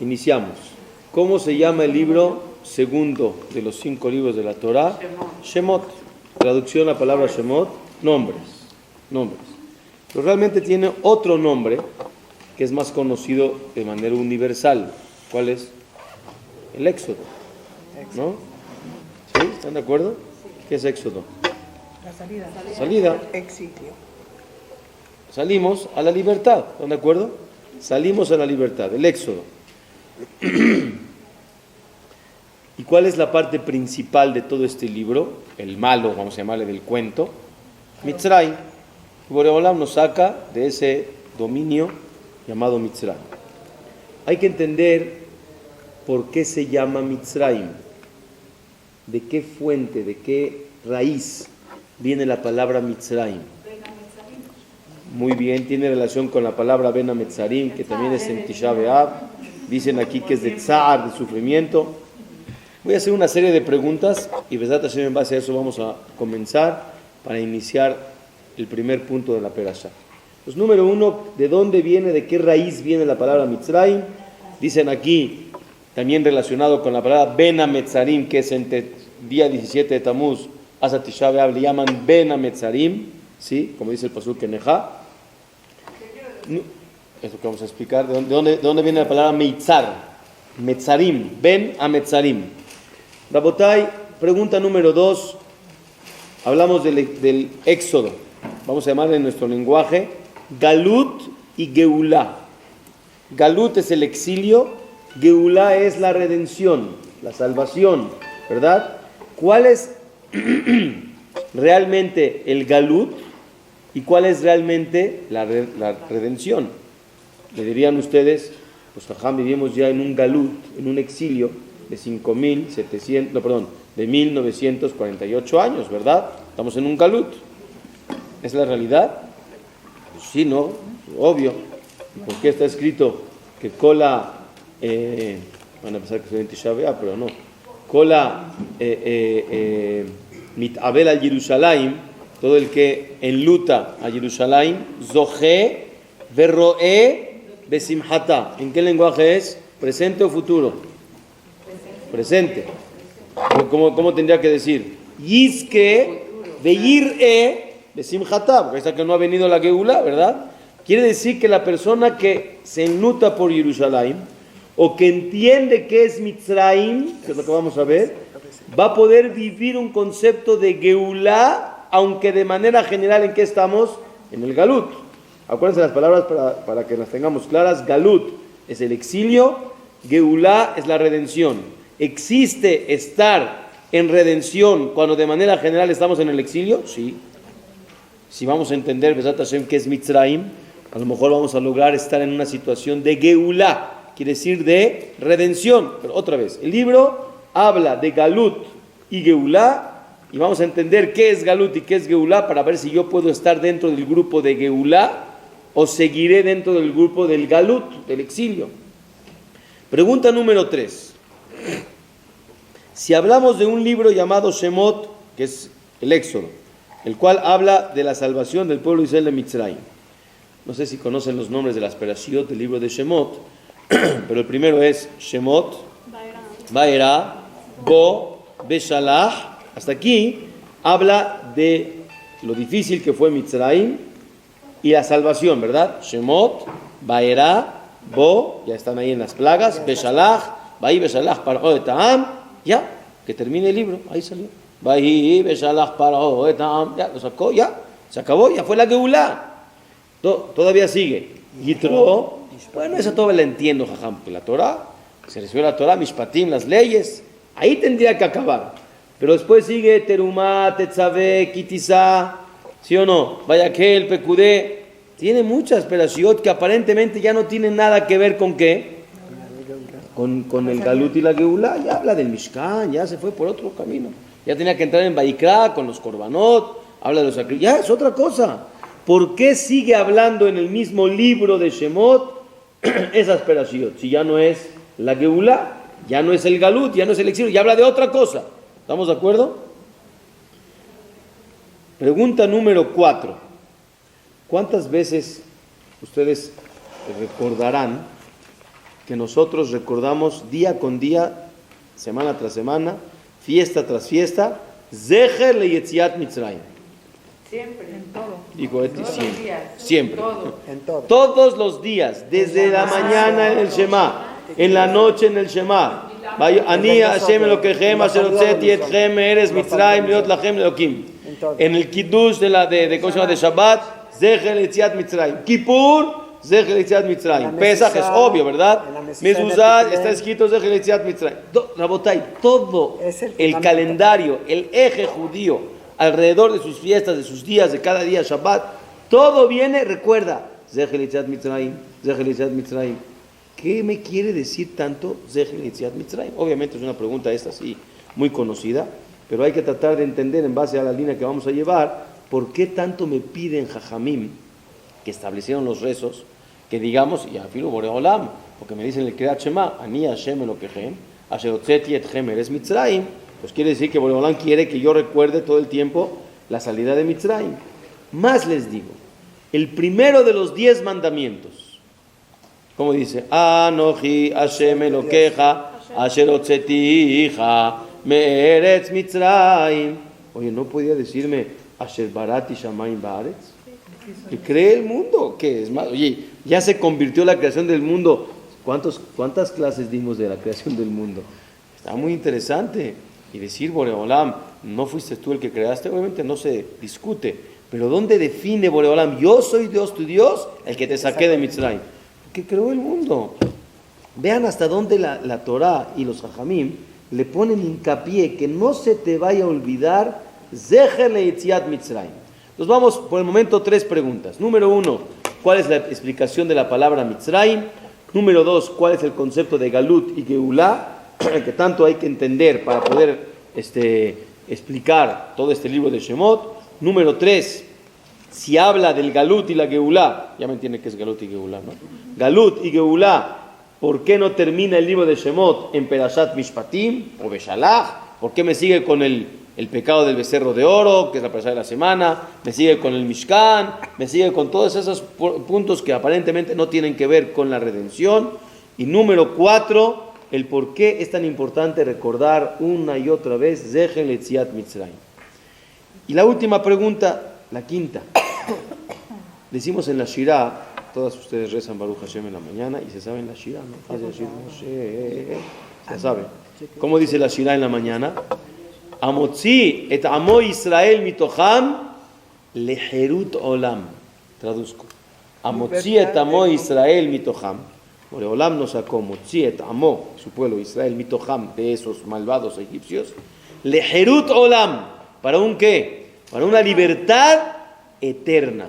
Iniciamos. ¿Cómo se llama el libro segundo de los 5 libros de la Torah? Shemot. Traducción a la palabra Shemot, nombres. Pero realmente tiene otro nombre que es más conocido de manera universal. ¿Cuál es? El Éxodo. ¿No? ¿Sí? ¿Están de acuerdo? ¿Qué es Éxodo? La salida. Salida. Exilio. Salimos a la libertad. ¿Están de acuerdo? Salimos a la libertad, el Éxodo. ¿Y cuál es la parte principal de todo este libro? El malo, vamos a llamarle, del cuento. Mitzrayim. Boreolam nos saca de ese dominio llamado Mitzrayim. Hay que entender por qué se llama Mitzrayim. ¿De qué fuente, de qué raíz viene la palabra Mitzrayim? Muy bien, tiene relación con la palabra Ben HaMetzarim, que también es en Tisha B'Av. Dicen aquí que es de tzar, de sufrimiento. Voy a hacer una serie de preguntas y Besat Hashem, en base a eso vamos a comenzar para iniciar el primer punto de la Perashá. Pues número 1, ¿de dónde viene, de qué raíz viene la palabra Mitzrayim? Dicen aquí, también relacionado con la palabra Ben HaMetzarim, que es entre día 17 de Tamuz hasta Tisha B'Av, le llaman Ben HaMetzarim, ¿sí? Como dice el pasuk en Nejá. Es lo que vamos a explicar. ¿De dónde viene la palabra Meitzar? Metzarim, Ben HaMetzarim. Rabotai, pregunta número 2. Hablamos del Éxodo. Vamos a llamarle en nuestro lenguaje Galut y Geulá. Galut es el exilio, Geulá es la redención, la salvación, ¿verdad? ¿Cuál es realmente el Galut y cuál es realmente la redención? Le dirían ustedes, pues jajam, vivimos ya en un Galut, en un exilio de 1948 años, ¿verdad? Estamos en un Galut. ¿Es la realidad? Pues sí, ¿no? Obvio. ¿Por qué está escrito que Kola, van a pensar que soy en Tisha B'Av, pero no, Kola mitabel al Yerushalayim, todo el que enluta a Jerusalén, Zohe verroe besimhata. ¿En qué lenguaje es? ¿Presente o futuro? Presente. ¿Cómo tendría que decir? Yizke veyir'e besimhata, porque está que no ha venido la Geulá, ¿verdad? Quiere decir que la persona que se enluta por Jerusalén o que entiende que es Mitzrayim, que es lo que vamos a ver, va a poder vivir un concepto de Geulá, aunque de manera general, ¿en qué estamos? En el Galut. Acuérdense las palabras para que las tengamos claras. Galut es el exilio, Geulá es la redención. ¿Existe estar en redención cuando de manera general estamos en el exilio? Sí. Si vamos a entender, Besat Hashem, qué es Mitzrayim, a lo mejor vamos a lograr estar en una situación de Geulá, quiere decir de redención. Pero otra vez, el libro habla de Galut y Geulá, y vamos a entender qué es Galut y qué es Geulá para ver si yo puedo estar dentro del grupo de Geulá o seguiré dentro del grupo del Galut, del exilio. Pregunta número 3. Si hablamos de un libro llamado Shemot, que es el Éxodo, el cual habla de la salvación del pueblo de Israel de Mitzrayim. No sé si conocen los nombres de las perashiot del libro de Shemot, pero el primero es Shemot, Vaera, Bo, Beshalach. Hasta aquí habla de lo difícil que fue Mitzrayim y la salvación, ¿verdad? Shemot, Vaera, Bo, ya están ahí en las plagas, Beshalach, Vai Beshalach Par'o et Ha'am, ya, que termine el libro, ahí salió. Vai Beshalach Par'o et Ha'am, ya, lo sacó, ya, se acabó, ya fue la Geulá. Todavía sigue. Yitro, bueno, esa todavía la entiendo, jajam, porque la Torah, se refiere a la Torah, Mishpatim, las leyes, ahí tendría que acabar. Pero después sigue Terumá, Tetzaveh, Kitizá, ¿sí o no? Vayakhel, Pekudé. Tiene muchas perashiot que aparentemente ya no tienen nada que ver con ¿qué? Con el Galut y la Geulá. Ya habla del Mishkan, ya se fue por otro camino. Ya tenía que entrar en Vayikra con los Korbanot, habla de los sacrificios. Ya es otra cosa. ¿Por qué sigue hablando en el mismo libro de Shemot esas perashiot? Si ya no es la Geulá, ya no es el Galut, ya no es el exilio, ya habla de otra cosa. ¿Estamos de acuerdo? Pregunta número 4. ¿Cuántas veces ustedes recordarán que nosotros recordamos día con día, semana tras semana, fiesta tras fiesta, Zecher leYetziat Mitzrayim. Siempre. En todo. Digo, Todos los siempre. días. Siempre. Todo. En todo. Todos los días, desde la mañana en el Shema, en la noche en el Shema. Ani Hashem Elokechem asher hotzeti etchem me'eretz Mitzrayim liot lachem Elokim. En el Kiddush ¿cómo se llama? De Shabbat, Zecher leYetziat Mitzrayim. Kippur, Zecher leYetziat Mitzrayim. Pesach es obvio, ¿verdad? Mezuzah está escrito Zecher leYetziat Mitzrayim. Rabotai, todo el calendario, el eje judío, alrededor de sus fiestas, de sus días, de cada día Shabbat, todo viene, recuerda, Zecher leYetziat Mitzrayim, Zecher leYetziat Mitzrayim. ¿Qué me quiere decir tanto Zecher leYetziat Mitzrayim? Obviamente es una pregunta esta sí, muy conocida, pero hay que tratar de entender en base a la línea que vamos a llevar, por qué tanto me piden Jajamim, que establecieron los rezos, que digamos, y afilo Borei Olam, porque me dicen el Kriyat Shema, Ani Hashem Elokechem, asher hotzeti etchem me'eretz Mitzrayim, pues quiere decir que Borei Olam quiere que yo recuerde todo el tiempo la salida de Mitzrayim. Más les digo, el primero de los 10 mandamientos, como dice, Anochi Hashem Elokecha, asher hotzeticha me'eretz Mitzrayim. Oye, ¿no podía decirme Asher barati shamayim baaretz? ¿Que cree el mundo? ¿Qué es más? Oye, ya se convirtió la creación del mundo. ¿Cuántas clases dimos de la creación del mundo? Está muy interesante. Y decir, Borei Olam, no fuiste tú el que creaste, obviamente no se discute. Pero ¿dónde define Borei Olam? Yo soy Dios, tu Dios, el que te saqué de Mitzrayim. Que creó el mundo. Vean hasta dónde la Torah y los Jajamim le ponen hincapié que no se te vaya a olvidar Zecher leYetziat Mitzrayim. Nos vamos por el momento 3 preguntas. Número 1, ¿cuál es la explicación de la palabra Mitzrayim? Número 2, ¿cuál es el concepto de Galut y Geulá? Que tanto hay que entender para poder explicar todo este libro de Shemot. Número 3, si habla del Galut y la Geulá, ya me entiende qué es Galut y Geulá, ¿no? Galut y Geulá, ¿por qué no termina el libro de Shemot en Perashat Mishpatim o Beshalach? ¿Por qué me sigue con el pecado del becerro de oro, que es la persona de la semana? Me sigue con el Mishkan, me sigue con todos esos puntos que aparentemente no tienen que ver con la redención. Y número 4, el por qué es tan importante recordar una y otra vez Zecher leYetziat Mitzrayim. Y la última pregunta, la quinta. Decimos en la Shirah, todas ustedes rezan Baruch Hashem en la mañana y se saben la Shirah, ¿no? Se sabe. ¿Cómo dice la Shirah en la mañana? Amotzi et amo Israel mitocham leherut olam. Traduzco. Amotzi et amo Israel mitocham. Borei Olam nos sacó, Motzi et amo, su pueblo Israel mitocham, de esos malvados egipcios. Leherut olam. ¿Para un qué? Para una libertad eterna.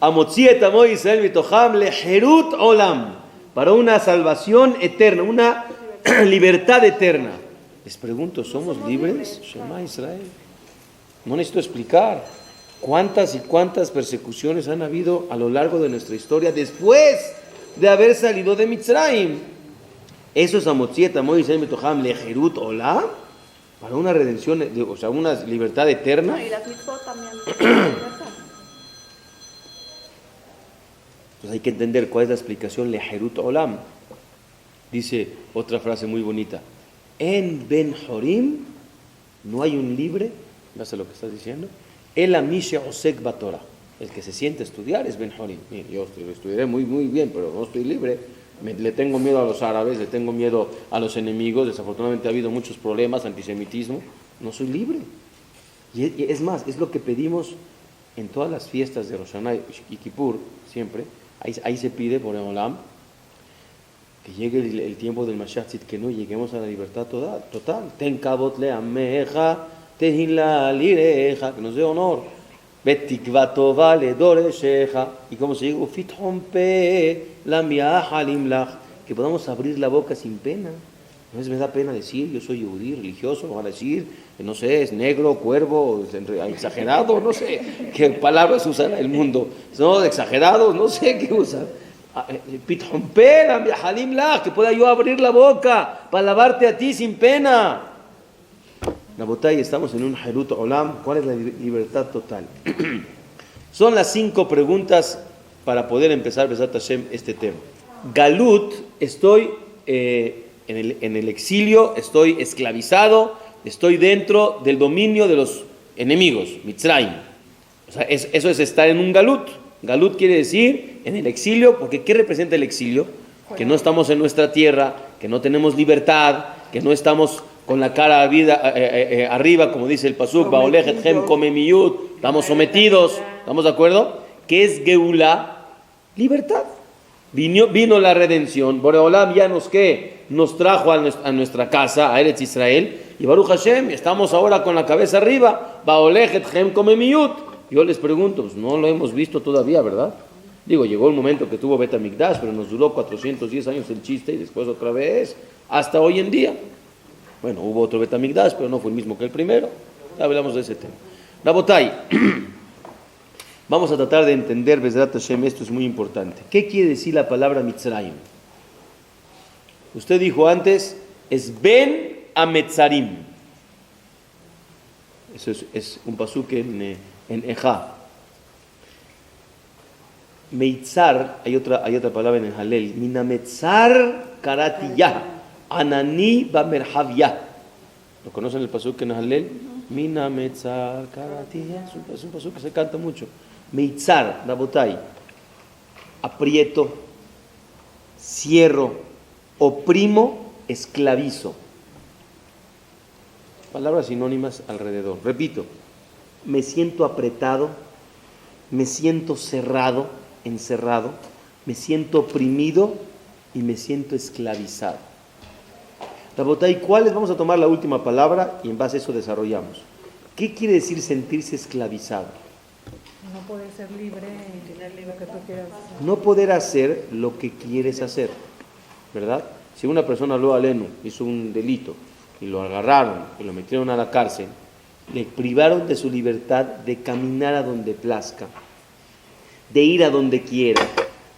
Amotzi et amo Israel mitocham leherut olam. Para una salvación eterna, una libertad eterna. Les pregunto, ¿somos libres? Shema Israel. No necesito explicar cuántas y cuántas persecuciones han habido a lo largo de nuestra historia después de haber salido de Mitzrayim. Eso es Amotzi et amo Israel mitocham leherut olam, para una redención, o sea, una libertad eterna. No, y las mitzvot también. Pues hay que entender cuál es la explicación leherut olam. Dice otra frase muy bonita. En Ben Jorim no hay un libre, no sé lo que estás diciendo, el amishe osek batorah, el que se siente a estudiar es Ben Jorim. Yo estudiaré muy bien, pero no estoy libre. Le tengo miedo a los árabes, le tengo miedo a los enemigos, desafortunadamente ha habido muchos problemas, antisemitismo, no soy libre. Y es más, es lo que pedimos en todas las fiestas de Rosh Hashanah y Kippur, siempre, ahí se pide por Olam, que llegue el tiempo del Mashiach, que no lleguemos a la libertad total. Ten kabot le'ameja, tehila lireja, que nos dé honor. Betikva tova ledoresheja. Y como se dice, ufithom pe lamiah alimlach, que podamos abrir la boca sin pena. No es me da pena decir, yo soy yudí, religioso, van a decir, no sé, es negro, cuervo, exagerado, no sé qué palabras usan el mundo. No, exagerados, no sé qué usan. Que pueda yo abrir la boca para lavarte a ti sin pena. Nabotay, estamos en un Herut Olam. ¿Cuál es la libertad total? Son las 5 preguntas para poder empezar Besat Hashem este tema. Galut, estoy en el exilio, estoy esclavizado, estoy dentro del dominio de los enemigos, Mitzrayim. O sea, eso es estar en un galut. Galut quiere decir en el exilio, porque ¿qué representa el exilio? Que no estamos en nuestra tierra, que no tenemos libertad, que no estamos con la cara arriba, como dice el pasuk, Ba'olech etchem komemiyut, estamos sometidos, ¿estamos de acuerdo? ¿Qué es Geulá? Libertad. Vino la redención. Boreolam ya nos trajo a nuestra casa, a Eretz Israel, y Baruch Hashem, estamos ahora con la cabeza arriba. Ba'olech etchem komemiyut. Yo les pregunto, pues no lo hemos visto todavía, ¿verdad? Digo, llegó el momento que tuvo Bet HaMikdash, pero nos duró 410 años el chiste, y después otra vez, hasta hoy en día. Bueno, hubo otro Bet HaMikdash, pero no fue el mismo que el primero. Hablamos de ese tema. Rabotai, vamos a tratar de entender, Bezrat Hashem, esto es muy importante. ¿Qué quiere decir la palabra Mitzrayim? Usted dijo antes, es Ben Ametzarim. Eso es un pasuk en Ejá. Meitzar, hay otra palabra en el Halel, Minametzar Karatiyah, Anani Bamerhaviyah. ¿Lo conocen el pasuk en el Halel? Minametzar Karatiyah, es un pasuk que se canta mucho. Meitzar, Rabotai, aprieto, cierro, oprimo, esclavizo. Palabras sinónimas alrededor. Repito, me siento apretado, me siento cerrado, encerrado, me siento oprimido y me siento esclavizado. Rabotai, ¿cuáles? Vamos a tomar la última palabra y en base a eso desarrollamos. ¿Qué quiere decir sentirse esclavizado? No poder ser libre y tener lo que tú quieras hacer. No poder hacer lo que quieres hacer, ¿verdad? Si una persona lo aleno hizo un delito y lo agarraron y lo metieron a la cárcel, le privaron de su libertad de caminar a donde plazca, de ir a donde quiera,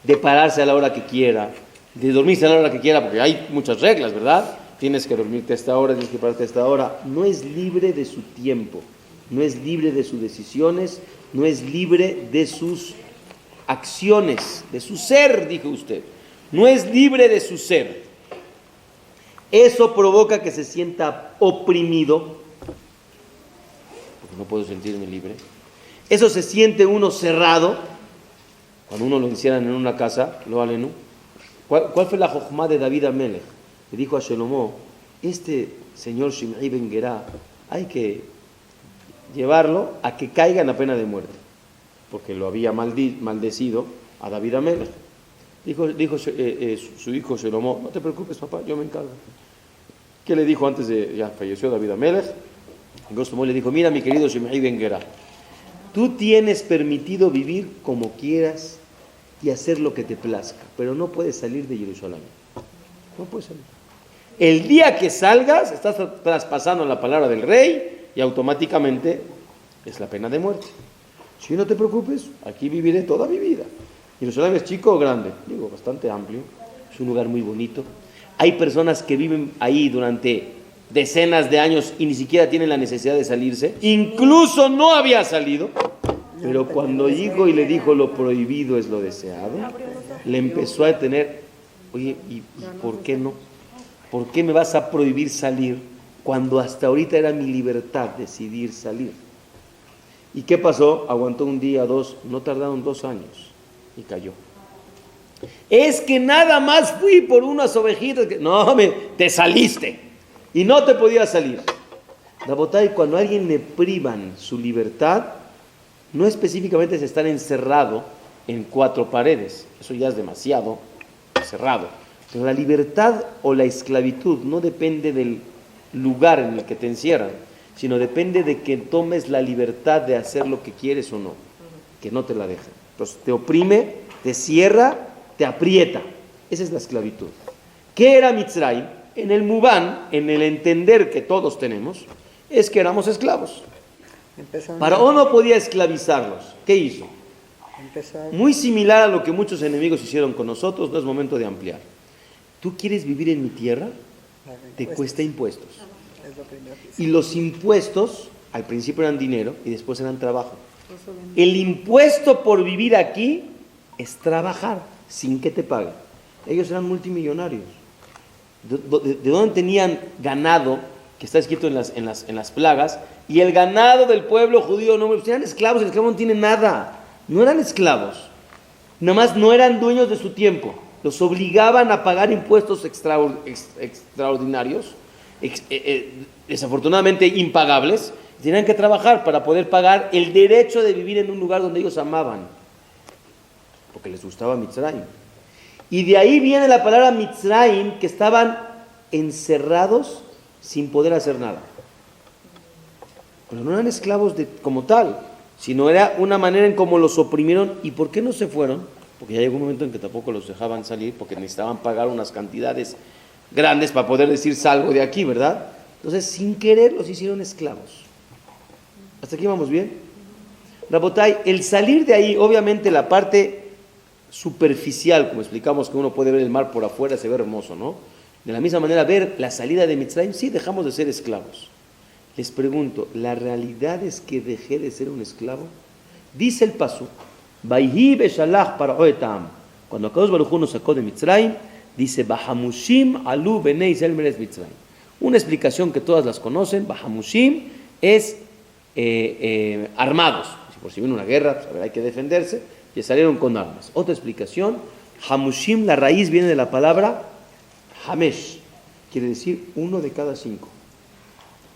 de pararse a la hora que quiera, de dormirse a la hora que quiera, porque hay muchas reglas, ¿verdad? Tienes que dormirte a esta hora, tienes que pararte a esta hora. No es libre de su tiempo, no es libre de sus decisiones, no es libre de sus acciones, de su ser, dijo usted. No es libre de su ser. Eso provoca que se sienta oprimido, porque no puedo sentirme libre. Eso se siente uno cerrado, cuando uno lo encierran en una casa, lo alenu. ¿Cuál fue la jochma de David Amelech? Le dijo a Shlomo, este señor Shimei ben Gerá, hay que llevarlo a que caiga en la pena de muerte, porque lo había maldecido a David Amelech. Dijo su hijo Shlomo, no te preocupes papá, yo me encargo. ¿Qué le dijo antes de, ya falleció David Amelech? Shlomo le dijo, mira mi querido Shimei ben Gerá, tú tienes permitido vivir como quieras y hacer lo que te plazca, pero no puedes salir de Jerusalén. No puedes salir. El día que salgas, estás traspasando la palabra del rey y automáticamente es la pena de muerte. Si no te preocupes, aquí viviré toda mi vida. Jerusalén es chico o grande, digo, bastante amplio, es un lugar muy bonito. Hay personas que viven ahí durante decenas de años y ni siquiera tienen la necesidad de salirse. Incluso no había salido, pero cuando llegó y le dijo lo prohibido es lo deseado, le empezó a tener, oye, ¿y por qué no? ¿Por qué me vas a prohibir salir cuando hasta ahorita era mi libertad decidir salir? ¿Y qué pasó? Aguantó un día, dos, no tardaron 2 años y cayó. Es que nada más fui por unas ovejitas. No, te saliste y no te podías salir. Rabotai, cuando a alguien le privan su libertad, no específicamente es estar encerrado en 4 paredes. Eso ya es demasiado cerrado. Pero la libertad o la esclavitud no depende del lugar en el que te encierran, sino depende de que tomes la libertad de hacer lo que quieres o no, que no te la dejen. Entonces te oprime, te cierra, te aprieta. Esa es la esclavitud. ¿Qué era Mitzrayim? En el Mubán, en el entender que todos tenemos, es que éramos esclavos. Faraón no podía esclavizarlos. ¿Qué hizo? Muy similar a lo que muchos enemigos hicieron con nosotros, no es momento de ampliar. ¿Tú quieres vivir en mi tierra? Te cuesta impuestos. Y los impuestos, al principio eran dinero y después eran trabajo. El impuesto por vivir aquí es trabajar sin que te paguen. Ellos eran multimillonarios. de dónde tenían ganado, que está escrito en las plagas, y el ganado del pueblo judío, no, pues eran esclavos, el esclavo no tiene nada, no eran esclavos, nada más no eran dueños de su tiempo, los obligaban a pagar impuestos extraordinarios, desafortunadamente impagables, tenían que trabajar para poder pagar el derecho de vivir en un lugar donde ellos amaban, porque les gustaba Mitzrayim. Y de ahí viene la palabra Mitzrayim, que estaban encerrados sin poder hacer nada. Pero no eran esclavos como tal, sino era una manera en cómo los oprimieron. ¿Y por qué no se fueron? Porque ya llegó un momento en que tampoco los dejaban salir, porque necesitaban pagar unas cantidades grandes para poder decir salgo de aquí, ¿verdad? Entonces, sin querer, los hicieron esclavos. ¿Hasta aquí vamos bien? Rabotai, el salir de ahí, obviamente la parte superficial, como explicamos que uno puede ver el mar por afuera, se ve hermoso, ¿no? De la misma manera, ver la salida de Mitzrayim, sí, dejamos de ser esclavos. Les pregunto, ¿la realidad es que dejé de ser un esclavo? Dice el pasuk, Vayhi beshalach par'o et ha'am. Cuando Akadosh Baruj Hu nos sacó de Mitzrayim, dice, Bahamushim alu benei Israel meretz Mitzrayim. Una explicación que todas las conocen, Bahamushim es armados. Por si viene una guerra, pues, a ver, hay que defenderse, y salieron con armas. Otra explicación, Hamushim, la raíz viene de la palabra Hamesh, quiere decir 1 de cada 5.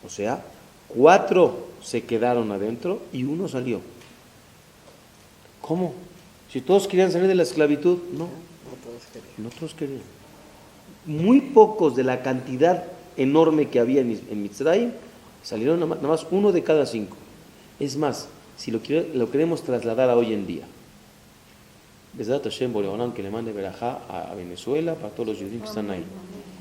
O sea, 4 se quedaron adentro y 1 salió. ¿Cómo? Si todos querían salir de la esclavitud, no todos querían. Muy pocos de la cantidad enorme que había en Mitzrayim salieron nada más 1 de cada 5. Es más, si lo queremos trasladar a hoy en día, Besat Hashem Boreolam, que le mande verajá a Venezuela para todos los judíos que están ahí,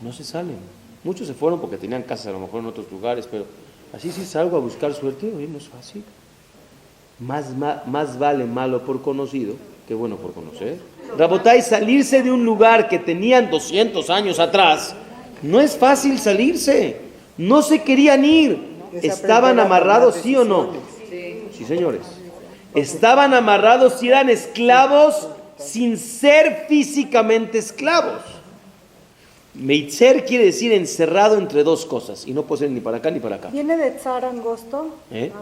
no se salen. Muchos se fueron porque tenían casas a lo mejor en otros lugares, pero así sí salgo a buscar suerte, oye, no es fácil. Más vale malo por conocido que bueno por conocer. Rabotai, salirse de un lugar que tenían 200 años atrás, no es fácil salirse. No se querían ir. ¿Estaban amarrados, sí o no? Sí, señores. Estaban amarrados, si eran esclavos, sin ser físicamente esclavos. Meitzer quiere decir encerrado entre dos cosas, y no puede ser ni para acá ni para acá. ¿Viene de tzar angosto?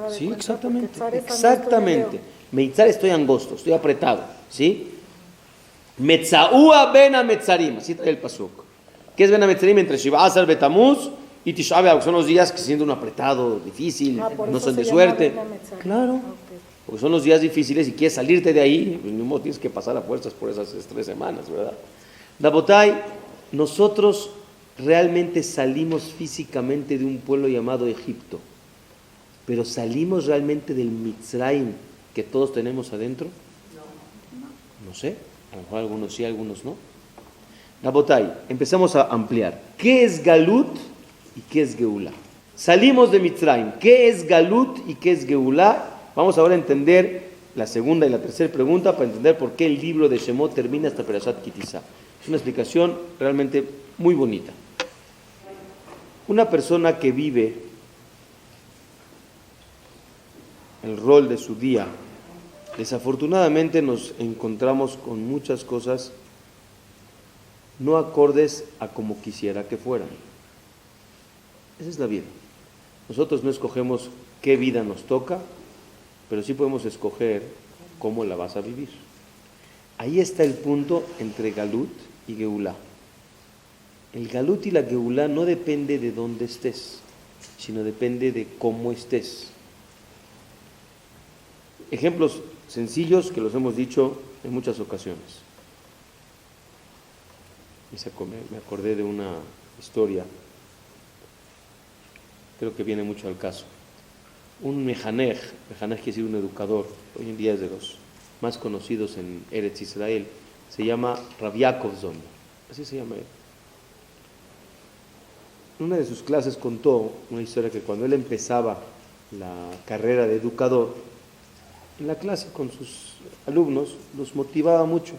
Sí, exactamente. Exactamente. Meitzar, estoy angosto, estoy apretado, ¿sí? Metzaúa ben Metzarim, así trae el pasuk. ¿Qué es ben Metzarim? Entre Shiva Asar Betamuz y Tisha B'Av, son los días que se sienten un apretado, difícil, no son de suerte. Claro. Porque son los días difíciles y quieres salirte de ahí, pues ni modo tienes que pasar a fuerzas por esas 3 semanas, ¿verdad? Rabotai, nosotros realmente salimos físicamente de un pueblo llamado Egipto, pero salimos realmente del Mitzrayim que todos tenemos adentro. No sé, a lo mejor algunos sí, algunos no. Rabotai, empezamos a ampliar. ¿Qué es Galut y qué es Geulá? Salimos de Mitzrayim. ¿Qué es Galut y qué es Geulá? Vamos ahora a entender la segunda y la tercera pregunta para entender por qué el libro de Shemot termina hasta Perashat Kitizá. Es una explicación realmente muy bonita. Una persona que vive el rol de su día, desafortunadamente nos encontramos con muchas cosas no acordes a como quisiera que fueran. Esa es la vida. Nosotros no escogemos qué vida nos toca, pero sí podemos escoger cómo la vas a vivir. Ahí está el punto entre Galut y Geulá. El Galut y la Geulá no depende de dónde estés, sino depende de cómo estés. Ejemplos sencillos que los hemos dicho en muchas ocasiones. Me acordé de una historia, creo que viene mucho al caso. Un mejanej quiere decir un educador, hoy en día es de los más conocidos en Eretz Israel, se llama Rav Yaakov Zonder, así se llama él. En una de sus clases contó una historia que cuando él empezaba la carrera de educador, en la clase con sus alumnos los motivaba mucho.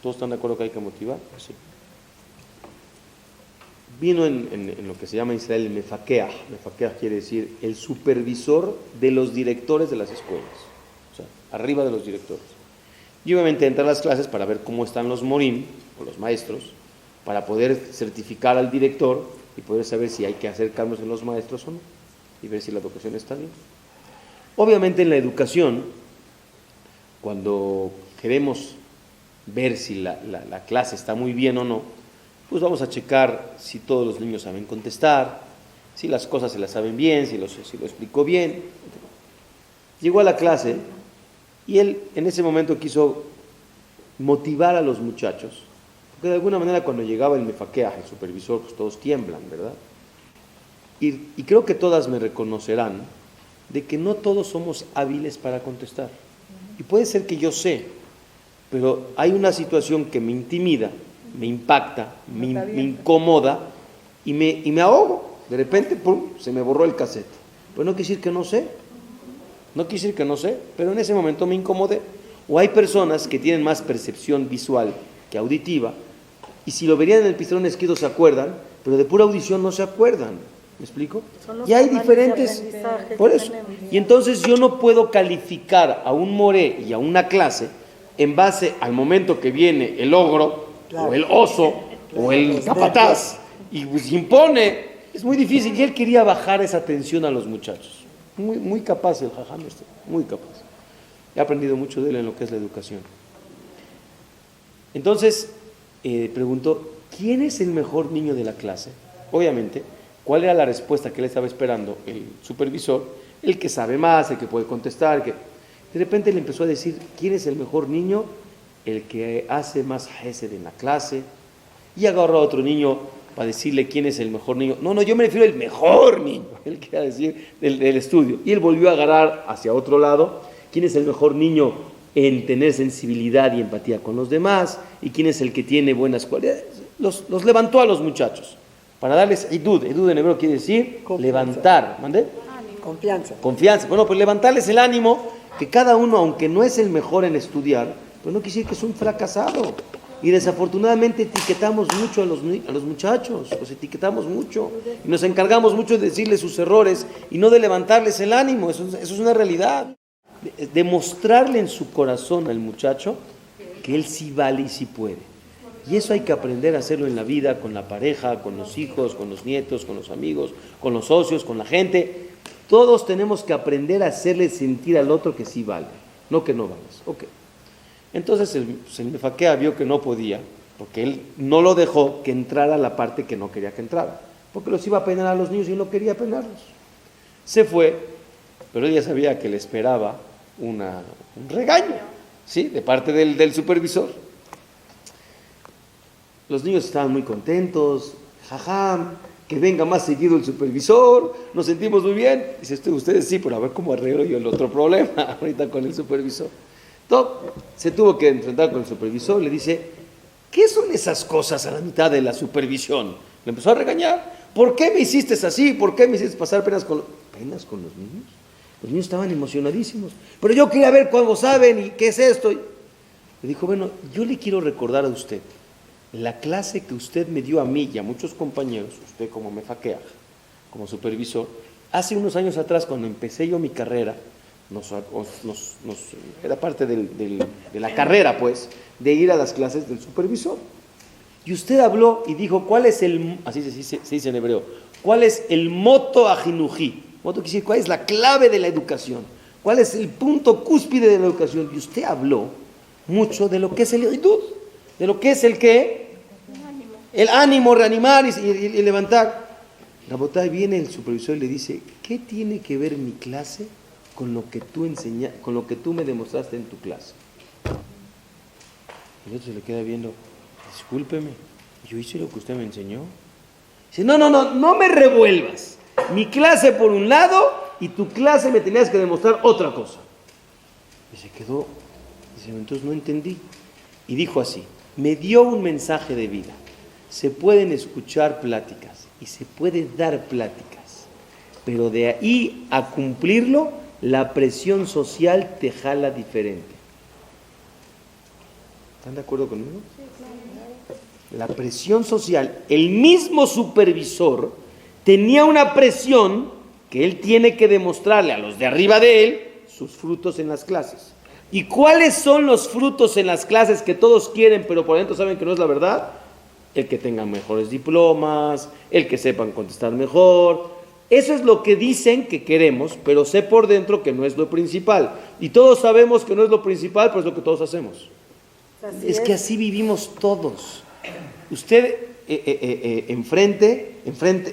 ¿Todos están de acuerdo que hay que motivar? Sí. Vino en lo que se llama en Israel el mefakeach. Mefakeach quiere decir el supervisor de los directores de las escuelas, o sea, arriba de los directores. Y obviamente entra a las clases para ver cómo están los morim, o los maestros, para poder certificar al director y poder saber si hay que hacer cambios en los maestros o no, y ver si la educación está bien. Obviamente en la educación, cuando queremos ver si la clase está muy bien o no, pues vamos a checar si todos los niños saben contestar, si las cosas se las saben bien, si lo explicó bien. Llegó a la clase y él en ese momento quiso motivar a los muchachos, porque de alguna manera cuando llegaba el mefaqueaj, el supervisor, pues todos tiemblan, ¿verdad? Y creo que todas me reconocerán de que no todos somos hábiles para contestar. Y puede ser que yo sé, pero hay una situación que me intimida, me impacta, me incomoda y me ahogo. De repente, pum, se me borró el cassette. Pues no quiere decir que no sé, pero en ese momento me incomodé. O hay personas que tienen más percepción visual que auditiva, y si lo verían en el pizarrón escrito se acuerdan, pero de pura audición no se acuerdan. ¿Me explico? Y hay diferentes, por eso. Y entonces yo no puedo calificar a un moré y a una clase en base al momento que viene el ogro, o el oso, o el capataz, y pues impone. Es muy difícil, y él quería bajar esa tensión a los muchachos. Muy, muy capaz el jajam muy capaz. He aprendido mucho de él en lo que es la educación. Entonces, preguntó, ¿quién es el mejor niño de la clase? Obviamente, ¿cuál era la respuesta que él estaba esperando? El supervisor, el que sabe más, el que puede contestar. De repente le empezó a decir, ¿quién es el mejor niño? El que hace más hesed en la clase. Y agarró a otro niño para decirle quién es el mejor niño. No, yo me refiero al mejor niño, él quería decir del estudio. Y él volvió a agarrar hacia otro lado, quién es el mejor niño en tener sensibilidad y empatía con los demás, y quién es el que tiene buenas cualidades. Los levantó a los muchachos, para darles idud en hebreo quiere decir confianza. Levantar, ¿mandé? Confianza. Bueno, pues levantarles el ánimo, que cada uno, aunque no es el mejor en estudiar, pues no quiere decir que es un fracasado. Y desafortunadamente etiquetamos mucho a los muchachos, los etiquetamos mucho y nos encargamos mucho de decirles sus errores y no de levantarles el ánimo. Eso es una realidad. Demostrarle en su corazón al muchacho que él sí vale y sí puede. Y eso hay que aprender a hacerlo en la vida, con la pareja, con los hijos, con los nietos, con los amigos, con los socios, con la gente. Todos tenemos que aprender a hacerle sentir al otro que sí vale, no que no vales. Okay. Entonces el mefaquea vio que no podía, porque él no lo dejó que entrara la parte que no quería que entrara, porque los iba a penar a los niños y no quería penarlos. Se fue, pero él ya sabía que le esperaba un regaño, ¿sí? De parte del supervisor. Los niños estaban muy contentos, jajam, que venga más seguido el supervisor, nos sentimos muy bien. Dice, ustedes sí, pero a ver cómo arreglo yo el otro problema ahorita con el supervisor. Se tuvo que enfrentar con el supervisor, le dice, ¿qué son esas cosas a la mitad de la supervisión? Le empezó a regañar. ¿Por qué me hiciste así? ¿Por qué me hiciste pasar penas con los niños? Los niños estaban emocionadísimos. Pero yo quería ver cuándo saben y qué es esto. Le dijo, bueno, yo le quiero recordar a usted la clase que usted me dio a mí y a muchos compañeros, usted como mefaqueaj, como supervisor, hace unos años atrás cuando empecé yo mi carrera, era parte de la carrera, pues, de ir a las clases del supervisor. Y usted habló y dijo, ¿cuál es así se dice en hebreo, cuál es el moto ajinují? Moto quiere decir, ¿cuál es la clave de la educación? ¿Cuál es el punto cúspide de la educación? Y usted habló mucho de lo que es el idud, de lo que es el qué, el ánimo, reanimar y levantar. Rabotay, viene el supervisor y le dice, ¿qué tiene que ver mi clase con lo que tú me demostraste en tu clase? El otro se le queda viendo, discúlpeme, yo hice lo que usted me enseñó. Dice, no me revuelvas. Mi clase por un lado y tu clase me tenías que demostrar otra cosa. Y se quedó, dice, entonces no entendí. Y dijo así, me dio un mensaje de vida. Se pueden escuchar pláticas y se puede dar pláticas, pero de ahí a cumplirlo, la presión social te jala diferente. ¿Están de acuerdo conmigo? La presión social, el mismo supervisor tenía una presión que él tiene que demostrarle a los de arriba de él sus frutos en las clases. ¿Y cuáles son los frutos en las clases que todos quieren, pero por dentro saben que no es la verdad? el que tenga mejores diplomas, el que sepan contestar mejor. Eso es lo que dicen que queremos, pero sé por dentro que no es lo principal. Y todos sabemos que no es lo principal, pero es lo que todos hacemos. Es que así vivimos todos. Usted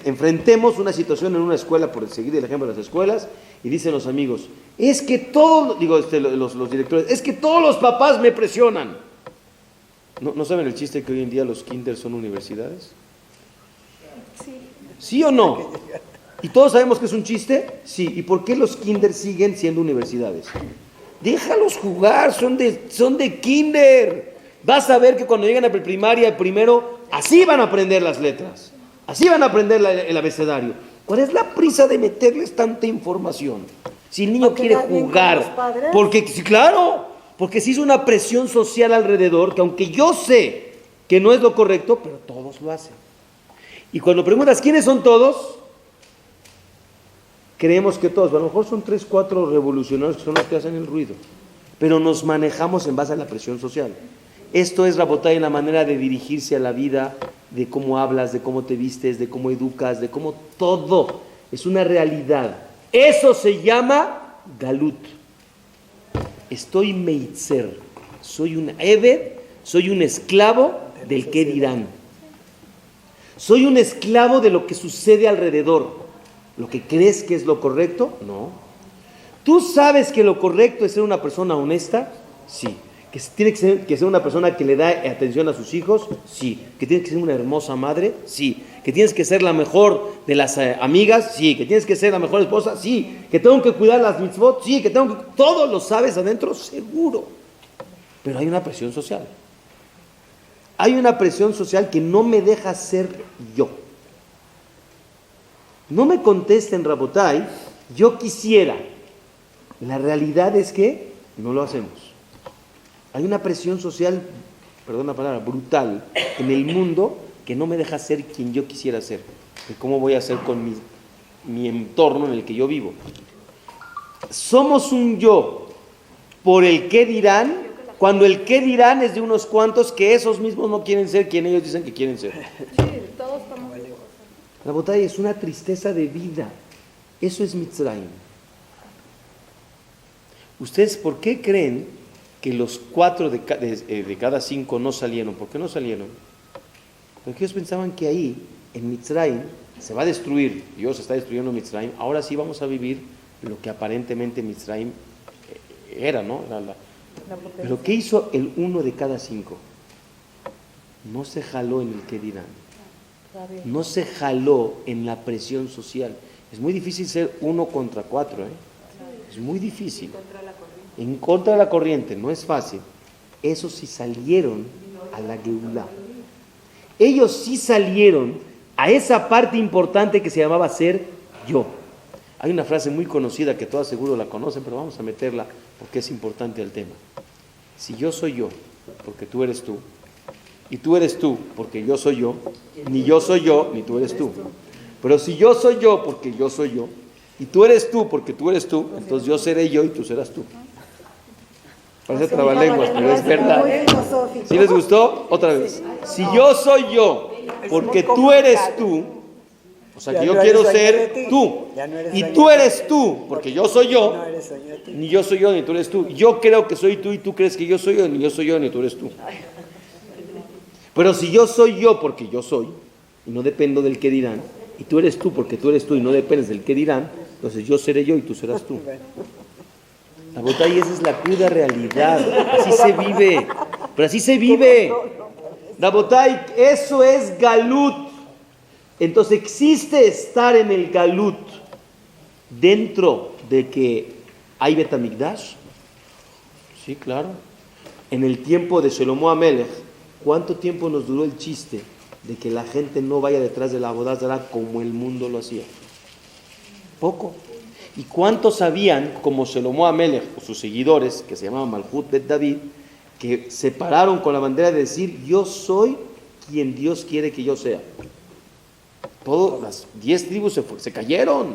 enfrentemos una situación en una escuela, por seguir el ejemplo de las escuelas, y dicen los amigos, es que todos, los directores, es que todos los papás me presionan. ¿No saben el chiste que hoy en día los kinders son universidades? Sí. ¿Sí o no? ¿Y todos sabemos que es un chiste? Sí. ¿Y por qué los kinders siguen siendo universidades? Déjalos jugar, son de kinder. Vas a ver que cuando llegan a primaria, primero, así van a aprender las letras. Así van a aprender el abecedario. ¿Cuál es la prisa de meterles tanta información? Si el niño quiere jugar. Porque, sí, claro, porque se hizo una presión social alrededor, que aunque yo sé que no es lo correcto, pero todos lo hacen. Y cuando preguntas, ¿quiénes son todos? Creemos que todos, a lo mejor son 3, 4 revolucionarios que son los que hacen el ruido, pero nos manejamos en base a la presión social. Esto es, Rabotay, la manera de dirigirse a la vida, de cómo hablas, de cómo te vistes, de cómo educas, de cómo todo. Es una realidad. Eso se llama galut. Estoy meitzer, soy un eved, soy un esclavo del qué dirán. Soy un esclavo de lo que sucede alrededor. ¿Lo que crees que es lo correcto? No. ¿Tú sabes que lo correcto es ser una persona honesta? Sí. ¿Que tiene que ser una persona que le da atención a sus hijos? Sí. ¿Que tienes que ser una hermosa madre? Sí. ¿Que tienes que ser la mejor de las amigas? Sí. ¿Que tienes que ser la mejor esposa? Sí. ¿Que tengo que cuidar las mitzvot? Sí. ¿Que tengo que...? Todo lo sabes adentro, seguro. Pero hay una presión social. Hay una presión social que no me deja ser yo. No me contesten, Rabotay, yo quisiera. La realidad es que no lo hacemos. Hay una presión social, perdón la palabra, brutal en el mundo que no me deja ser quien yo quisiera ser. ¿Cómo voy a ser con mi entorno en el que yo vivo? Somos un yo por el qué dirán, cuando el qué dirán es de unos cuantos que esos mismos no quieren ser quien ellos dicen que quieren ser. Sí, todos estamos... La botella es una tristeza de vida. Eso es Mitzrayim. ¿Ustedes por qué creen que los 4 de cada 5 no salieron? ¿Por qué no salieron? Porque ellos pensaban que ahí, en Mitzrayim, se va a destruir. Dios está destruyendo Mitzrayim. Ahora sí vamos a vivir lo que aparentemente Mitzrayim era, ¿no? Pero ¿qué hizo el 1 de cada 5? No se jaló en el que dirán. No se jaló en la presión social. Es muy difícil ser 1 contra 4, ¿eh? Es muy difícil. En contra de la corriente, no es fácil. Esos sí salieron a la Geulá. Ellos sí salieron a esa parte importante que se llamaba ser yo. Hay una frase muy conocida que todos seguro la conocen, pero vamos a meterla porque es importante el tema. Si yo soy yo, porque tú eres tú, y tú eres tú, porque yo soy yo, ni yo soy yo, ni tú eres tú. Pero si yo soy yo, porque yo soy yo, y tú eres tú, porque tú eres tú, entonces yo seré yo y tú serás tú. Parece trabalenguas, pero es verdad. ¿Sí les gustó? Otra vez. Si yo soy yo, porque tú eres tú, o sea que yo quiero ser tú, y tú eres tú, porque yo soy yo, ni yo soy yo, ni tú eres tú. Yo creo que soy tú y tú crees que yo soy yo, ni yo soy yo, ni tú eres tú. Pero si yo soy yo porque yo soy, y no dependo del que dirán, y tú eres tú porque tú eres tú y no dependes del que dirán, entonces yo seré yo y tú serás tú. La botella, esa es la cruda realidad. Así se vive. Pero así se vive. La botella, eso es galut. Entonces existe estar en el galut dentro de que hay Betamigdash. Sí, claro. En el tiempo de Shelomo Amelech, ¿cuánto tiempo nos duró el chiste de que la gente no vaya detrás de la Avodat Zará como el mundo lo hacía? Poco. ¿Y cuántos sabían, como Shelomo Amelech o sus seguidores, que se llamaban Malhut Bet David, que se pararon con la bandera de decir, yo soy quien Dios quiere que yo sea? Todas las 10 tribus se cayeron.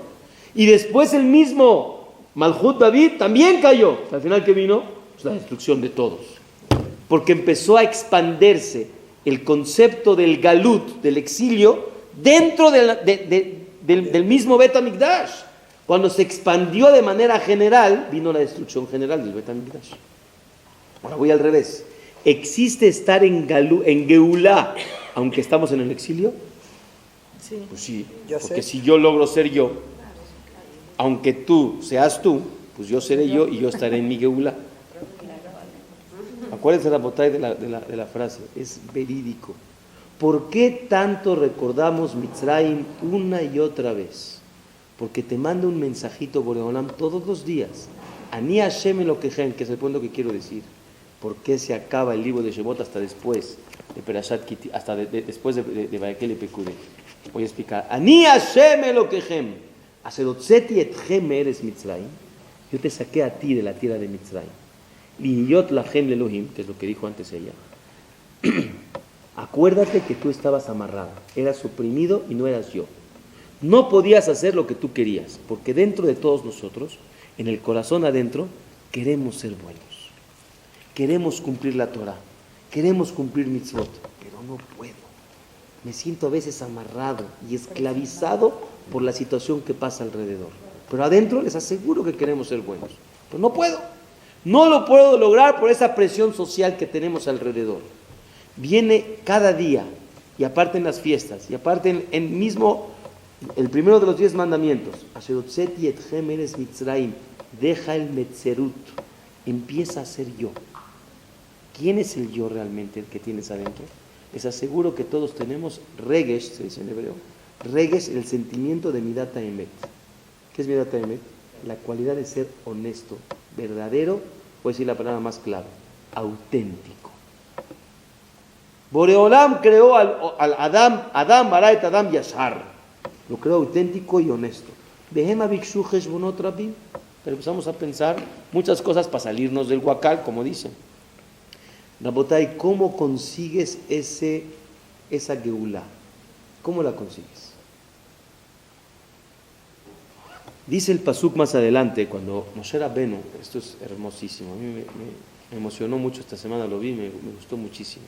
Y después el mismo Malhut David también cayó. Al final, ¿qué vino? Pues la destrucción de todos. Porque empezó a expandirse el concepto del galut, del exilio, dentro del mismo Bet HaMikdash. Cuando se expandió de manera general, vino la destrucción general del Bet HaMikdash. Ahora voy al revés. ¿Existe estar en Geulá, aunque estamos en el exilio? Sí. Pues sí, Ya porque sé. si yo logro ser yo, aunque tú seas tú, pues yo seré yo y yo estaré en mi Geulá. Acuérdense la botella de la frase, es verídico. ¿Por qué tanto recordamos Mitzrayim una y otra vez? Porque te manda un mensajito Boreolam todos los días. Ani Hashem Elokejem, que es el punto que quiero decir. ¿Por qué se acaba el libro de Shemot hasta después de Perashat Kiti, hasta después de Vayekel y Pekudei? Voy a explicar. Ani Hashem Elokejem, Aserotzeti etchem eres Mitzrayim. Yo te saqué a ti de la tierra de Mitzrayim. Lihiyot lachem lelohim, que es lo que dijo antes ella. Acuérdate que tú estabas amarrado, eras oprimido y no eras yo. No podías hacer lo que tú querías, porque dentro de todos nosotros, en el corazón adentro, queremos ser buenos. Queremos cumplir la Torah, queremos cumplir mitzvot, pero no puedo. Me siento a veces amarrado y esclavizado por la situación que pasa alrededor. Pero adentro les aseguro que queremos ser buenos, pero no puedo. No lo puedo lograr por esa presión social que tenemos alrededor. Viene cada día, y aparte en las fiestas, y aparte en mismo, el primero de los 10 mandamientos, Asherotzeti etchem eres Mitzrayim, deja el metzerut, empieza a ser yo. ¿Quién es el yo realmente, el que tienes adentro? Les aseguro que todos tenemos regesh, se dice en hebreo, regesh, el sentimiento de midat haemet. ¿Qué es midat haemet? La cualidad de ser honesto, verdadero, voy a decir la palabra más clara, auténtico. Boreolam creó al Adam Baraet Adam Yashar, lo creó auténtico y honesto. Behema bikshu cheshbonot rabim, pero empezamos a pensar muchas cosas para salirnos del huacal, como dicen. Rabotai, ¿cómo consigues esa geulá? ¿Cómo la consigues? Dice el pasuk más adelante, cuando Moshe Rabbeinu, esto es hermosísimo, a mí me emocionó mucho esta semana, lo vi, me gustó muchísimo.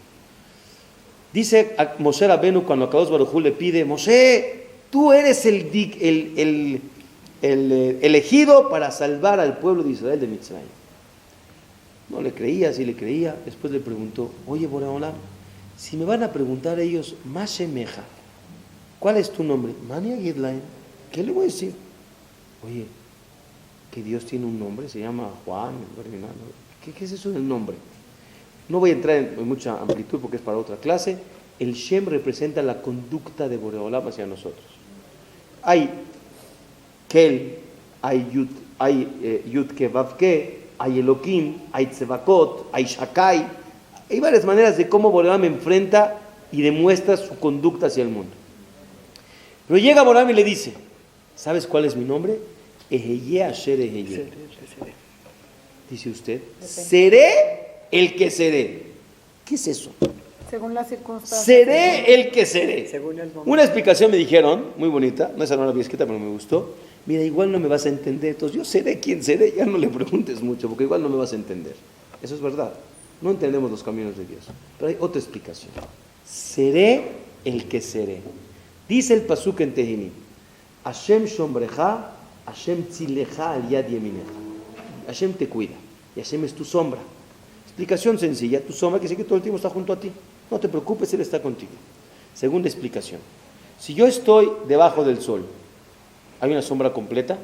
Dice a Moshe Rabbeinu cuando a Kadosh Baruj Hu le pide, Moshe, tú eres el elegido para salvar al pueblo de Israel de Mitzrayim. No le creía, sí le creía. Después le preguntó, oye Boreolam, si me van a preguntar ellos, Mashemeja, ¿cuál es tu nombre? Mani Agidlaim, ¿qué le voy a decir? Oye, que Dios tiene un nombre, se llama Juan, ¿qué es eso del nombre? No voy a entrar en mucha amplitud porque es para otra clase. El Shem representa la conducta de Boreolam hacia nosotros. Hay Kel, hay Yud Ke Vav Ke, hay Elohim, hay Tzevakot, hay Shakai. Hay varias maneras de cómo Boreolam enfrenta y demuestra su conducta hacia el mundo. Pero llega Boreolam y le dice, ¿sabes cuál es mi nombre? Eheye Asher Eheye. Dice usted, seré el que seré. ¿Qué es eso? Según las circunstancias. Seré el que seré. Según el momento. Una explicación me dijeron, muy bonita, no esa no la había escrita, pero me gustó. Mira, igual no me vas a entender, entonces yo seré quien seré, ya no le preguntes mucho, porque igual no me vas a entender. Eso es verdad. No entendemos los caminos de Dios. Pero hay otra explicación. Seré el que seré. Dice el pasuk en Tehilim, Hashem shombrecha, Hashem tzilecha al yad yeminecha. Hashem te cuida y Hashem es tu sombra. Explicación sencilla, tu sombra que sé que todo el tiempo está junto a ti. No te preocupes, Él está contigo. Segunda explicación, si yo estoy debajo del sol, ¿hay una sombra completa?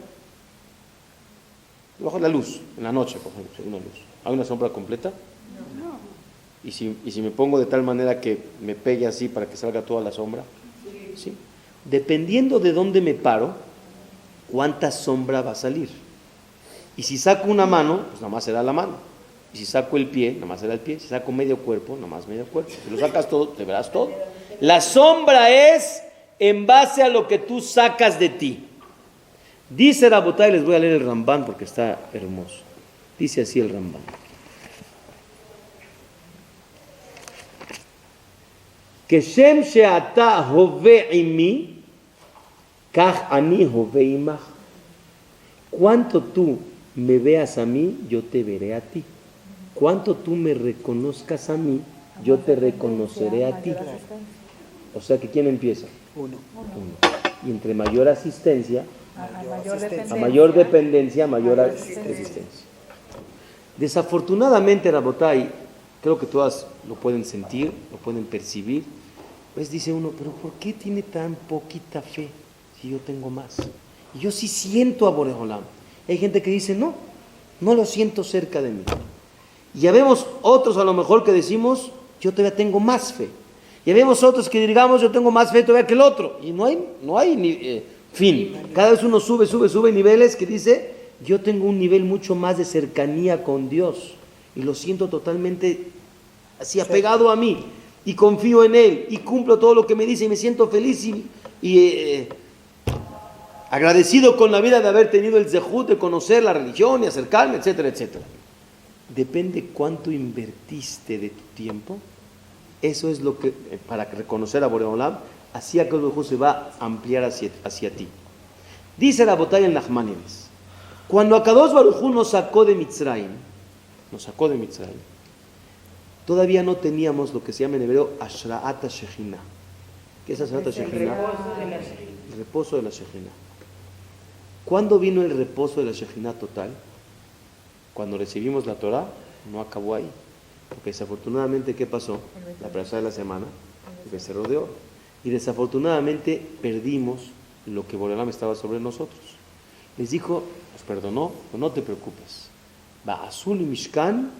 Debajo de la luz, en la noche, por ejemplo, hay una luz. ¿Hay una sombra completa? No. ¿Y si me pongo de tal manera que me pegue así para que salga toda la sombra? Sí. Dependiendo de dónde me paro, ¿cuánta sombra va a salir? Y si saco una mano, pues nada más será la mano. Y si saco el pie, nada más será el pie. Si saco medio cuerpo, nada más medio cuerpo. Si lo sacas todo, te verás todo. La sombra es en base a lo que tú sacas de ti. Dice Rabotai, les voy a leer el Rambán porque está hermoso. Dice así el Rambán. Keshem she'ata hove imi, kach ani hove imach. Cuanto tú me veas a mí, yo te veré a ti. Cuanto tú me reconozcas a mí, yo te reconoceré a ti. O sea que ¿quién empieza? Uno. Y entre mayor asistencia, A a mayor dependencia, mayor resistencia. Desafortunadamente, Rabotai, creo que todas lo pueden sentir, lo pueden percibir. Pues dice uno, pero ¿por qué tiene tan poquita fe si yo tengo más? Y yo sí siento a Borei Olam. Hay gente que dice, no lo siento cerca de mí. Y ya vemos otros a lo mejor que decimos, yo todavía tengo más fe. Ya vemos otros que digamos, yo tengo más fe todavía que el otro. Y no hay ni, fin. Cada vez uno sube niveles que dice, yo tengo un nivel mucho más de cercanía con Dios. Y lo siento totalmente así apegado a mí. Y confío en Él. Y cumplo todo lo que me dice y me siento feliz y agradecido con la vida de haber tenido el zehut de conocer la religión y acercarme, etcétera, etcétera. Depende cuánto invertiste de tu tiempo. Eso es lo que, para reconocer a Borei Olam, así a que se va a ampliar hacia ti. Dice la botella en Nachmanides, cuando Akadosh Baruj Hu nos sacó de Mitzrayim, todavía no teníamos lo que se llama en hebreo Ashra'at HaShekhinah. ¿Qué es Ashra'at HaShekhinah? El reposo de la Shekhinah. ¿Cuándo vino el reposo de la Shekhinah total? Cuando recibimos la Torah, no acabó ahí. Porque desafortunadamente, ¿qué pasó? La persona de la semana, el becerro de oro. Y desafortunadamente perdimos lo que Borei Olam estaba sobre nosotros. Les dijo, nos perdonó, pero no te preocupes. Ba'asul Mishkan,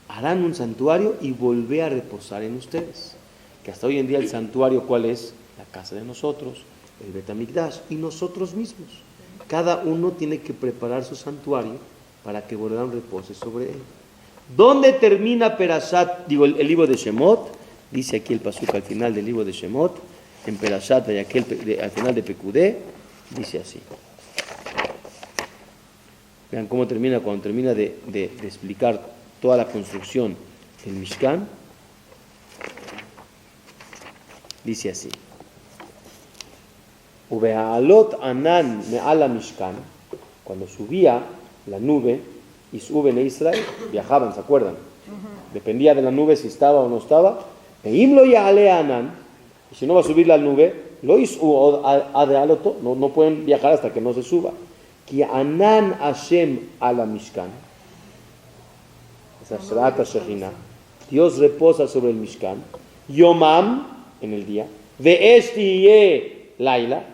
harán un santuario y volver a reposar en ustedes. Que hasta hoy en día el santuario, ¿cuál es? La casa de nosotros, el Bet HaMikdash y nosotros mismos. Cada uno tiene que preparar su santuario para que Borei Olam repose sobre él. ¿Dónde termina Perashat, el libro de Shemot? Dice aquí el pasuk al final del libro de Shemot, en Perashat, al final de Pekudé, dice así. Vean cómo termina, cuando termina de explicar toda la construcción del Mishkan, dice así. Ubehalot anan me'ala Mishkan, cuando subía la nube, y suben a Israel, viajaban, ¿se acuerdan? Dependía de la nube si estaba o no estaba. Veimlo ya'ale anan, y si no va a subir la nube, lo hizo no pueden viajar hasta que no se suba. Ki anan Hashem ala Mishkan, esa Ashra'at HaShekhinah, Dios reposa sobre el Mishkan, Yomam, en el día, Ve'esh tiye laila,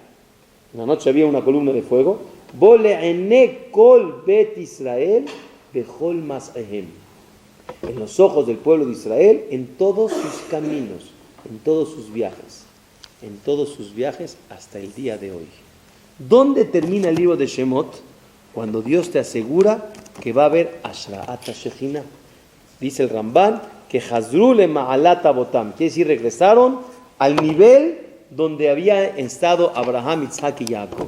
en la noche había una columna de fuego, Bole'ene kol bet Israel bechol mas'ehem, en los ojos del pueblo de Israel, en todos sus caminos, en todos sus viajes hasta el día de hoy. ¿Dónde termina el libro de Shemot? Cuando Dios te asegura que va a haber Ashra'at HaShekhinah. Dice el Ramban que Hazru le ma'alat abotam, quiere decir regresaron al nivel donde había estado Abraham, Isaac y Jacob.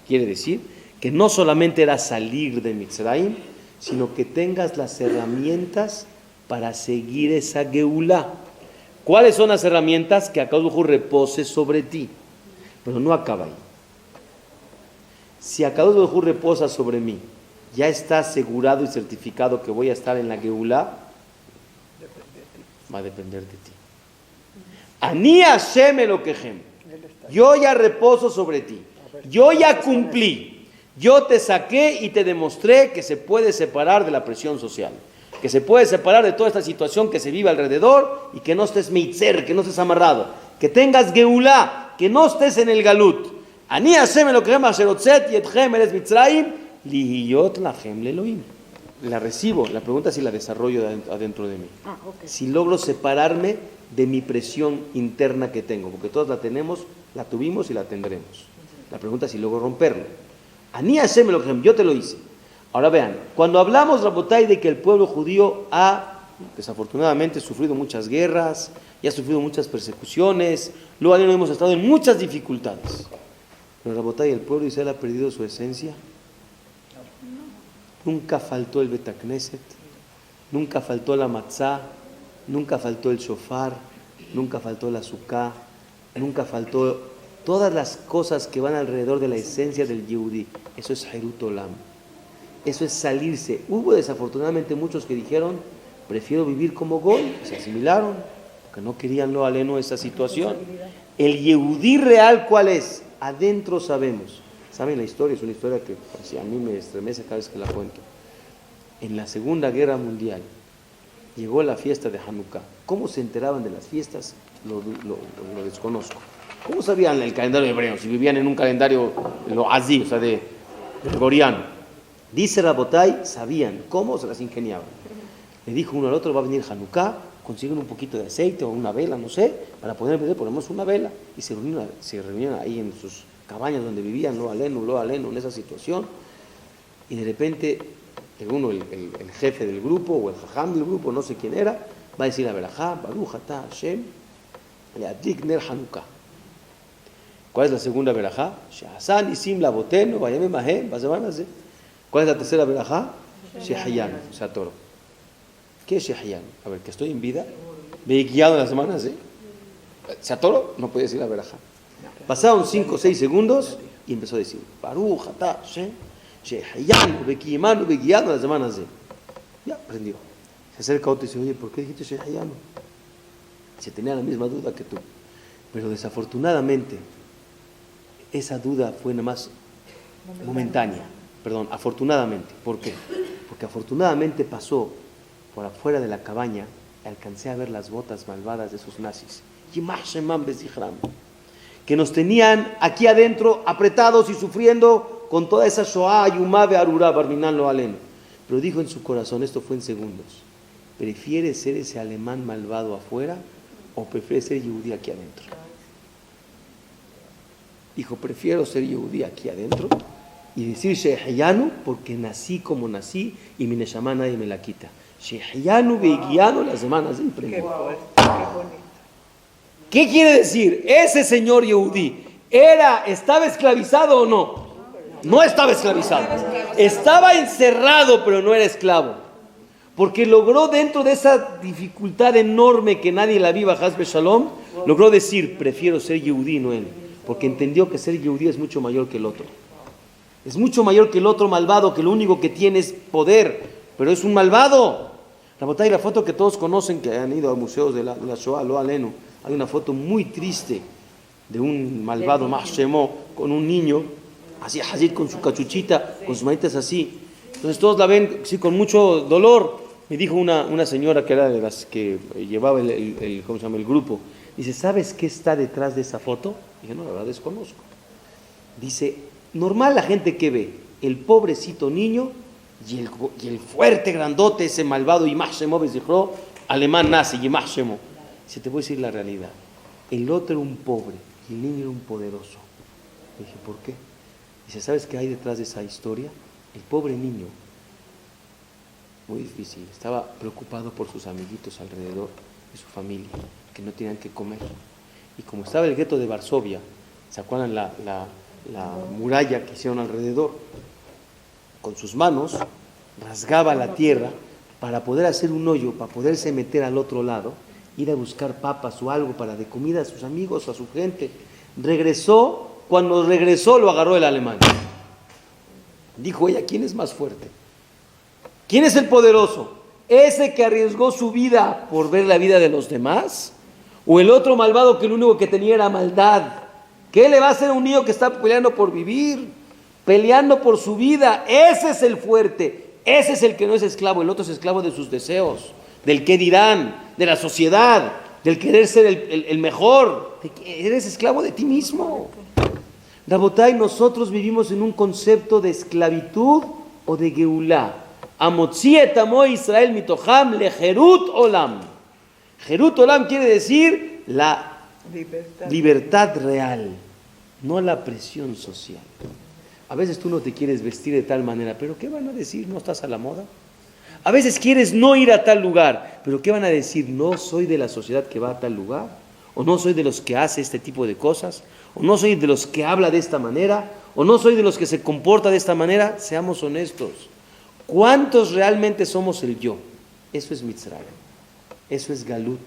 Quiere decir que no solamente era salir de Mitzrayim, sino que tengas las herramientas para seguir esa Geulá. ¿Cuáles son las herramientas? Que Akadosh Baruj Hu repose sobre ti. Pero no acaba ahí. Si Akadosh Baruj Hu reposa sobre mí, ya está asegurado y certificado que voy a estar en la Geulá, va a depender de ti. Ani Hashem Elokejem, yo ya reposo sobre ti, yo ya cumplí. Yo te saqué y te demostré que se puede separar de la presión social, que se puede separar de toda esta situación que se vive alrededor y que no estés meitzer, que no estés amarrado, que tengas geulá, que no estés en el galut. Ani Hashem Elokejem asher hotzet yetchem eretz Mitzrayim lihiyot lachem leElohim. La recibo, la pregunta es si la desarrollo adentro de mí. Okay. Si logro separarme de mi presión interna que tengo, porque todos la tenemos, la tuvimos y la tendremos. La pregunta es si logro romperlo. Ani Hashem Elokejem, yo te lo hice. Ahora vean, cuando hablamos, Rabotai, de que el pueblo judío ha, desafortunadamente, sufrido muchas guerras, y ha sufrido muchas persecuciones, luego hemos estado en muchas dificultades. Pero Rabotai, ¿el pueblo de Israel ha perdido su esencia? Nunca faltó el Betakneset, nunca faltó la matzá, nunca faltó el shofar, nunca faltó la azúcar, nunca faltó todas las cosas que van alrededor de la esencia del Yehudí. Eso es Herut Olam. Eso es salirse. Hubo desafortunadamente muchos que dijeron, prefiero vivir como Goy. Se asimilaron, porque no querían lo aleno esa situación. El Yehudí real, ¿cuál es? Adentro sabemos. ¿Saben la historia? Es una historia que pues, a mí me estremece cada vez que la cuento. En la Segunda Guerra Mundial llegó la fiesta de Hanukkah. ¿Cómo se enteraban de las fiestas? Lo desconozco. ¿Cómo sabían el calendario hebreo? Si vivían en un calendario lo así, o sea, de gregoriano. Dice Rabotai, sabían cómo se las ingeniaban. Le dijo uno al otro, va a venir Hanukkah, consiguen un poquito de aceite o una vela, no sé, para poder prender, ponemos una vela. Y se reunieron ahí en sus cabañas donde vivían, lo aleno, en esa situación. Y de repente, uno, el jefe del grupo, o el jajam del grupo, no sé quién era, va a decir la verajá, Baruch atah Hashem, le'adlik ner Hanukkah. ¿Cuál es la segunda verajá? She'asan isim labotenu, vayame mahem, bazabanase. ¿Cuál es la tercera verajá? Shehayanu, se atoró. ¿Qué es Shehayanu? A ver, que estoy en vida, me he guiado en las semanas, ¿se atoró? No podía decir la verajá. Pasaron 5 o 6 segundos y empezó a decir, Baruch atah Hashem, Shehayanu, bequimanu, beguiado en las semanas. Ya, aprendió. Se acerca otro y dice, oye, ¿por qué dijiste Shehayanu? Se tenía la misma duda que tú. Pero desafortunadamente, esa duda fue nada más momentánea. Perdón, afortunadamente. ¿Por qué? Porque afortunadamente pasó por afuera de la cabaña y alcancé a ver las botas malvadas de esos nazis. Que nos tenían aquí adentro apretados y sufriendo con toda esa Shoah, Yumá, Be'arurá, Barminán, lo aleno. Pero dijo en su corazón, esto fue en segundos, ¿prefiere ser ese alemán malvado afuera o prefiere ser yehudí aquí adentro? Dijo, prefiero ser yehudí aquí adentro y decir Shehayanu porque nací como nací y mi neshama nadie me la quita. Shehayanu veguiano las semanas del premio. ¿Qué quiere decir? Ese señor yehudí ¿estaba esclavizado o no? No estaba esclavizado. Estaba encerrado, pero no era esclavo. Porque logró dentro de esa dificultad enorme que nadie la viva, Hasbe Shalom, logró decir, prefiero ser yehudí, no él. Porque entendió que ser yehudí es mucho mayor que el otro. Es mucho mayor que el otro malvado, que lo único que tiene es poder, pero es un malvado. Rabotay, la foto que todos conocen, que han ido a museos de la Shoah, lo aleno, hay una foto muy triste de un malvado Mahshemó con un niño, así con su cachuchita, con sus manitas así. Entonces todos la ven sí, con mucho dolor. Me dijo una señora que era de las que llevaba ¿cómo se llama? El grupo. Dice, ¿sabes qué está detrás de esa foto? Dije, no, la verdad desconozco. Dice, normal la gente que ve el pobrecito niño y el fuerte grandote, ese malvado Yimach Shemo Bezichro, alemán nazi, Yimach Shemo. Dice, te voy a decir la realidad. El otro era un pobre y el niño era un poderoso. Dije, ¿por qué? Dice, ¿sabes qué hay detrás de esa historia? El pobre niño, muy difícil, estaba preocupado por sus amiguitos alrededor de su familia, que no tenían que comer. Y como estaba el gueto de Varsovia, ¿se acuerdan la muralla que hicieron alrededor? Con sus manos rasgaba la tierra para poder hacer un hoyo, para poderse meter al otro lado, ir a buscar papas o algo para de comida a sus amigos, a su gente. Cuando regresó lo agarró el alemán. Dijo ella, ¿quién es más fuerte? ¿Quién es el poderoso? ¿Ese que arriesgó su vida por ver la vida de los demás? ¿O el otro malvado que lo único que tenía era maldad? ¿Qué le va a hacer a un niño que está peleando por vivir? Peleando por su vida. Ese es el fuerte. Ese es el que no es esclavo. El otro es esclavo de sus deseos, del qué dirán, de la sociedad, del querer ser el mejor. Eres esclavo de ti mismo. Rabotay, nosotros vivimos en un concepto de esclavitud o de geulá. Amotzi et amo Israel mitoham lejerut olam. Jerut olam quiere decir la libertad real, no la presión social. A veces tú no te quieres vestir de tal manera, pero ¿qué van a decir? ¿No estás a la moda? A veces quieres no ir a tal lugar, pero ¿qué van a decir? ¿No soy de la sociedad que va a tal lugar? ¿O no soy de los que hace este tipo de cosas? ¿O no soy de los que habla de esta manera? ¿O no soy de los que se comporta de esta manera? Seamos honestos. ¿Cuántos realmente somos el yo? Eso es Mitzrayim. Eso es Galut.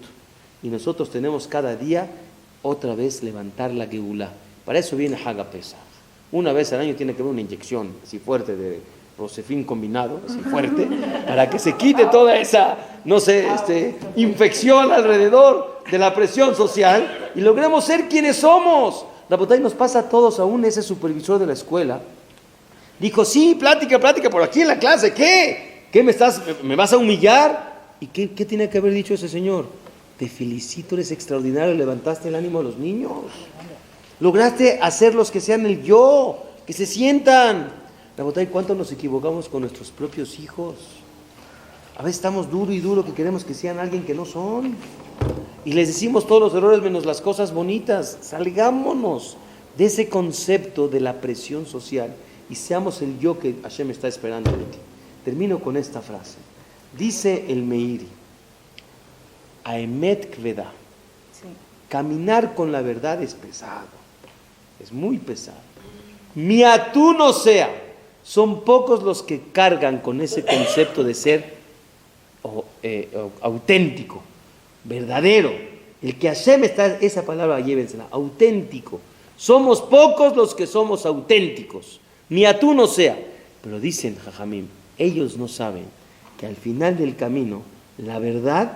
Y nosotros tenemos cada día otra vez levantar la Geulá. Para eso viene Hag HaPesach. Una vez al año tiene que haber una inyección así fuerte de Rosefin combinado, así fuerte, para que se quite toda esa, no sé, infección alrededor de la presión social y logremos ser quienes somos. Rabotay, nos pasa a todos, aún ese supervisor de la escuela dijo, sí, plática por aquí en la clase, ¿qué? ¿Qué me vas a humillar? ¿Y qué tiene que haber dicho ese señor? Te felicito, eres extraordinario, levantaste el ánimo de los niños, lograste hacerlos que sean el yo, que se sientan. Rabotay, ¿cuánto nos equivocamos con nuestros propios hijos? A veces estamos duro y duro que queremos que sean alguien que no son. Y les decimos todos los errores menos las cosas bonitas. Salgámonos de ese concepto de la presión social y seamos el yo que Hashem está esperando de ti. Termino con esta frase. Dice el Meiri, Aemet Kveda, caminar con la verdad es pesado, es muy pesado. Miatú no sea. Son pocos los que cargan con ese concepto de ser auténtico, verdadero. El que Hashem está, esa palabra llévensela, auténtico. Somos pocos los que somos auténticos. Ni a tú no sea. Pero dicen, Jajamim, ellos no saben que al final del camino, la verdad,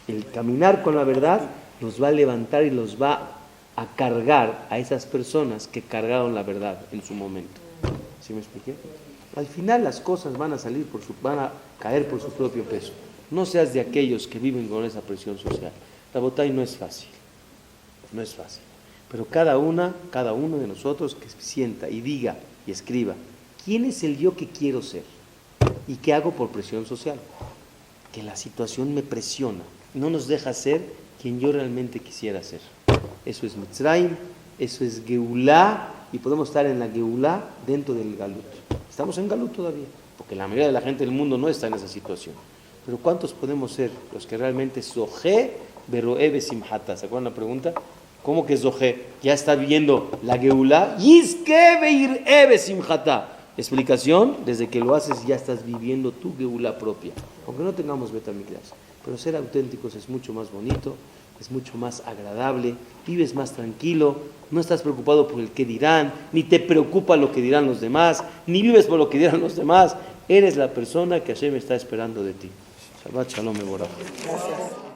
el caminar con la verdad, los va a levantar y los va a cargar a esas personas que cargaron la verdad en su momento. ¿Sí me expliqué? Al final las cosas van a caer por su propio peso. No seas de aquellos que viven con esa presión social. Rabotay, no es fácil. No es fácil. Pero cada uno de nosotros que sienta y diga y escriba, ¿quién es el yo que quiero ser? ¿Y qué hago por presión social? Que la situación me presiona, no nos deja ser quien yo realmente quisiera ser. Eso es Mitzrayim, eso es Geulá, y podemos estar en la Geulá dentro del Galut. Estamos en Galut todavía, porque la mayoría de la gente del mundo no está en esa situación. Pero ¿cuántos podemos ser los que realmente Zohé Beroe Besimhata? ¿Se acuerdan la pregunta? ¿Cómo que Zohé? Ya está viendo la Geulá. Yizke Beir'e Besimhata. Explicación, desde que lo haces ya estás viviendo tu Geulá propia. Aunque no tengamos Betamikdash. Pero ser auténticos es mucho más bonito, es mucho más agradable, vives más tranquilo, no estás preocupado por el que dirán, ni te preocupa lo que dirán los demás, ni vives por lo que dirán los demás. Eres la persona que Hashem está esperando de ti. Shabbat Shalom Mevorach. Gracias.